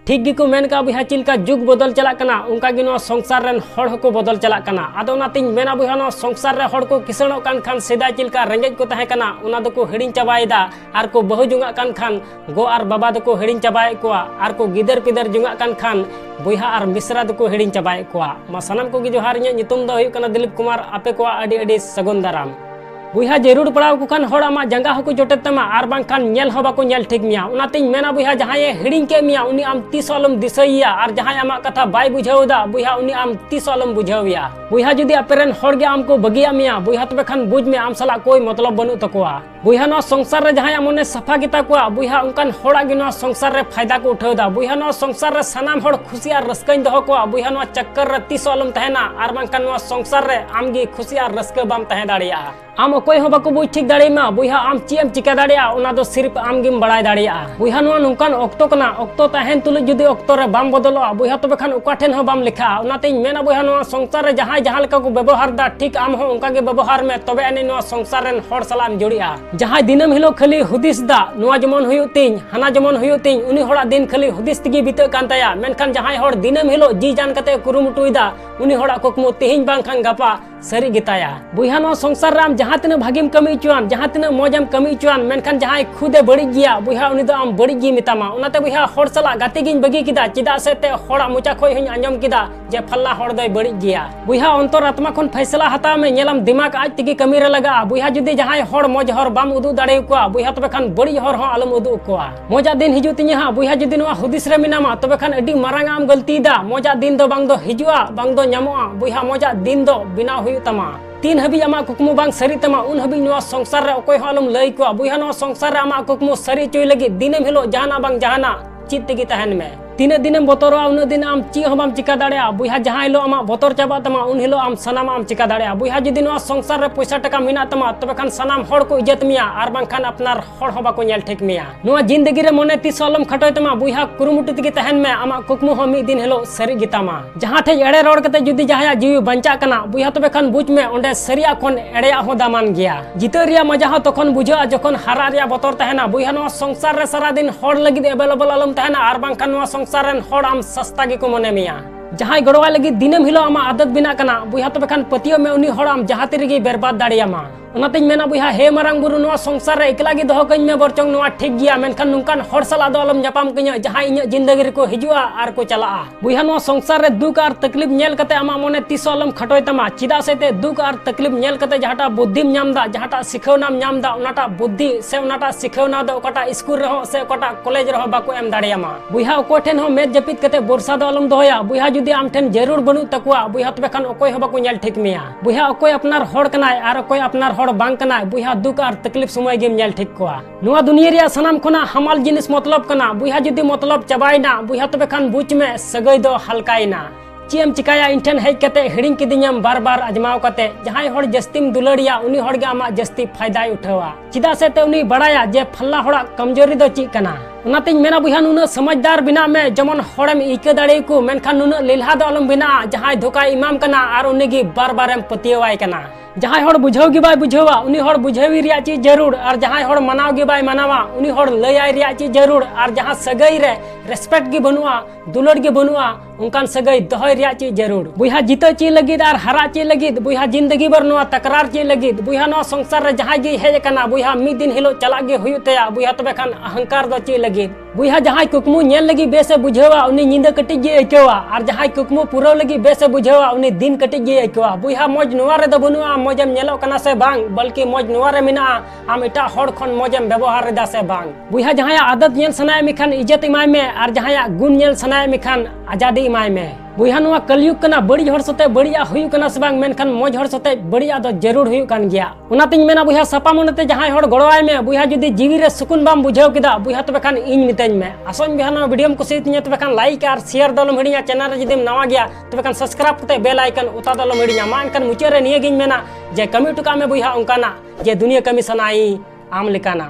ठीक गी को मेन का बुहा चिलका जुग बदल चला कना उनका गी संसार रेन हड़ को बदल चला कना आदो नातिन मेना बुहा संसार रे हड़ को किसणो कान खान सेदा चिलका रेंगेज को तहे कना उना दो को हिडिन चाबायदा आर को बहु जुंगा कान खान गो आर बाबा दो को हिडिन चाबाय को आर को गिदर पिदर जुंगा कान खान बुहा आर मिश्रा दो को हिडिन चाबाय को मा सनम को गी जोहार इᱧ ᱧᱩᱛᱩᱢ ᱫᱚ ᱦᱩᱭᱩᱜ ᱠᱟᱱᱟ दिलीप कुमार आपे को आडी आडी सगुन दाराम बुहा जरूर पड़ाव को खान हड़ आमा जंगा हको जोटेत तमा आर बांग खान नेल हो बाको नेल ठीक मिया उनातिन मेना बुहा जहाय हिडिन के मिया उनी आम तीस अलम दिसैया आर जहाय आमा कथा बाय बुझावदा बुहा उनी आम तीस अलम बुझाविया बुहा जुदी अपेरेन हड़ गे आम को बगिया मिया बुहा तबे खान बुझ में आम सला कोई मतलब बनु तकोआ बुहा नो संसार रे जहाय मने सफा गिता कोआ बुहा उनकान हड़ा गे नो संसार रे फायदा को उठावदा बुहा नो संसार रे सनाम हड़ खुशी आर रस्कन दहो कोआ बुहा नो चक्कर रे तीस अलम तहेना आर बांग खान नो संसार रे आम गे खुशी आर रस्क बाम तहे दाड़िया आम अकोय हो बाको बुझ ठीक दाड़ेमा बुहा आम चीम चिका दाड़िया उना दो सिर्फ आम गिम बड़ाय दाड़िया बुहा नो नुकान ऑक्टो कना ऑक्टो तहेन तुल जुदी ऑक्टो रे बाम बदलो बुहा तबे खान उका ठेन हो बाम लिखा उनाते मेना बुहा नो संसार रे जहाय जहां लेका को व्यवहार दा ठीक आम हो उनका गे व्यवहार में तबे अने नो संसार रेन हड़ सलाम जोड़िया जहाय दिनम हिलो खाली हुदिस दा नोआ जमन हुयु तिन हाना जमन हुयु तिन उनी हड़ा दिन खाली हुदिस तिगी बिते कान ताया मेनखान जहाय हड़ दिनम हिलो जी जान कते कुरुमुटुइदा उनी हड़ा कोकमो तेहिन बांग खान गपा सरी गिताया बुहा नो संसार राम जहां तिना भागिम कमी चुआन जहां तिना मौजम कमी चुआन मेनखान जहाय खुदे बड़ी गिया बुहा उनी दो आम बड़ी गी मितामा उनाते बुहा हड़ सला गाते गिन बगी किदा चिदा से ते हड़ा मुचा खोय हई अंजम किदा जे फल्ला हड़ दय बड़ी गिया बुहा अंतर आत्मा खन फैसला हता में नेलम दिमाग आज तिगी कमी रे लगा बुहा जुदी जहाय हड़ मौज हर बाम उदु दाड़े को बुहा तबे खान बड़ी हर हो आलम उदु को मौजा दिन हिजु तिnya हा बुहा जुदी नवा हुदिस रे मिनामा तबे खान अडी मारांग आम गलती दा मौजा दिन दो बांग दो हिजुआ बांग दो ᱧᱟᱢᱚᱜᱼᱟ बुहा मौजा दिन दो बिना हुयु तमा तीन हबी आमा कुकमु बांग सरी तमा उन हबी नवा संसार रे अकोय हलम लई को बुहा नवा संसार रे आमा कुकमु सरी चोय लगी दिनम हिलो जहाना बांग जहाना चित तेगी तहन में तीन दिन बतरवा उन दिन आम ची हम चिका दाड़िया बुहा जहां हिलो आमा बतर चाबा तमा उन हिलो आम सनाम आम चिका दाड़िया बुहा जुदी नवा संसार रे पैसा टका मिना तमा तबे खान सनाम हड़ को इज्जत मिया आर बांग खान अपनार हड़ हो बाको नेल ठीक मिया नवा जिंदगी रे मने तीस अलम खटोय तमा बुहा कुरुमुटु तिगी तहन में आमा कुकमु हो मी दिन हिलो सरी गितामा जहां ठे एड़े रोड कते जुदी जहाया जीवी बंचा कना बुहा तबे खान बुझ में ओंडे सरिया खन एड़ेया हो दामान गया जिते रिया मजा हो तखन बुझा जखन हारा रिया बतर तहना बुहा नवा संसार रे सारा दिन हड़ लगी अवेलेबल अलम तहना आर बांग खान नवा संसार रेन हड़ आम सस्ता गे को मने मिया जहां गड़वा लगी दिनम हिलो आमा आदत बिना कना बुहा तबे खान पतियो में उनी हड़ आम जहां तिरगी बर्बाद दाड़ियामा उनाते मेना बुहा हे मारांग बुरु नवा संसार रे एकला गे दहो कኝ में बरचंग नवा ठीक गिया मेनखान नुकान हड़ सला दो अलम जपाम कኝ जहां इᱧ जिंदगी रे को हिजुआ आर को चला बुहा नवा संसार रे दुख आर तकलीफ नेल कते आमा मने तीस अलम खटोय तमा चिदा से ते दुख आर तकलीफ नेल कते जहाटा बुद्धिम नामदा जहाटा सिखौनाम नामदा उनाटा बुद्धि से उनाटा सिखौना दो ओकाटा स्कूल रहो से ओकाटा कॉलेज रहो बाको एम दाड़ियामा बुहा ओको ठेन हो मेज जपित कते बोरसा दो अलम दोया बुहा जुदी आम ठेन जरूर बनु तकुआ बुहा तबे खान ओकोय हो बाको नेल ठीक मिया बुहा ओकोय अपनार हड़ कनाय आर ओकोय अपनार हड़ बांग कनाय बुहा दुख आर तकलीफ समय गेम नेल ठीक कोआ नुआ दुनिया रिया सनाम खना हमाल जिनिस मतलब कना बुहा जुदी मतलब चबायना बुहा तबे खान बुच में सगई दो हल्कायना चीम चिकाया इंठन हेज कते हिडिंग किदिኛम बार बार आजमाव कते जहां हड़ जस्तीम दुलड़िया उनी हड़ गे आमा जस्ती फायदा उठावा चिदा से ते उनी बड़ाया जे फल्ला हड़ा कमजोरी दो ची कना उनाते मेना बुहा नुना समझदार बिना में जमन हड़म इके दाड़े को मेनखान नुना लिलहा दो अलम बिना जहां धोखा इमाम कना आर उनीगी बार बार एम पतियवाय कना जहां हड़ बुझाव गे बाय बुझावा उनी हड़ बुझावी रिया चीज जरूर और जहां हड़ मनाव गे बाय मनावा उनी हड़ लयाय रिया चीज जरूर और जहां सगई रे रेस्पेक्ट गे बनुआ दुलड़ गे बनुआ उनकान सगई दहय रिया चीज जरूर बुहा जीतो ची लगिद और हरा ची लगिद बुहा जिंदगी भर नवा तकरार ची लगिद बुहा नवा संसार रे जहां गे हेज कना बुहा मी दिन हिलो चला गे हुयु तया बुहा तबे खान अहंकार दो ची लगिद बुहा जहां कुकमु नेल लगी बेसे बुझावा उनी नींद कटि गे अइकवा और जहां कुकमु पुरो लगी बेसे बुझावा उनी दिन कटि गे अइकवा बुहा मौज नवा रे दो बनुआ मौजम नेलो कना से बांग बल्कि मौज नवा रे मिना आम एटा हड़ खन मौजम व्यवहार रे दा से बांग बुहा जहां आदत नेल सनाय मिखान इज्जत इमाय में और जहां गुण नेल सनाय मिखान आजादी इमाय में बुहा नवा कलयुग कना बड़ी हड़ सते बढ़िया हुयु कना से बांग मेनखान मौज हड़ सते बढ़िया दो जरूर हुयु कान गया उनातिन मेना बुहा सपा मनते जहां हड़ गड़वाय में बुहा जुदी जीवी रे सुकुन बाम बुझाव किदा बुहा तबे खान इन मितेन में आसोन बुहा नवा वीडियो को कुसितिnya तबे खान लाइक और शेयर दलम हिडिया चैनल रे जुदी नवा गया तबे खान सब्सक्राइब कते बेल आइकन उता दलम हिडिया मा इनखान मुचे रे निये गिन मेना जे कमी टुका में बुहा उनकाना जे दुनिया कमी सनाई आम लिकाना।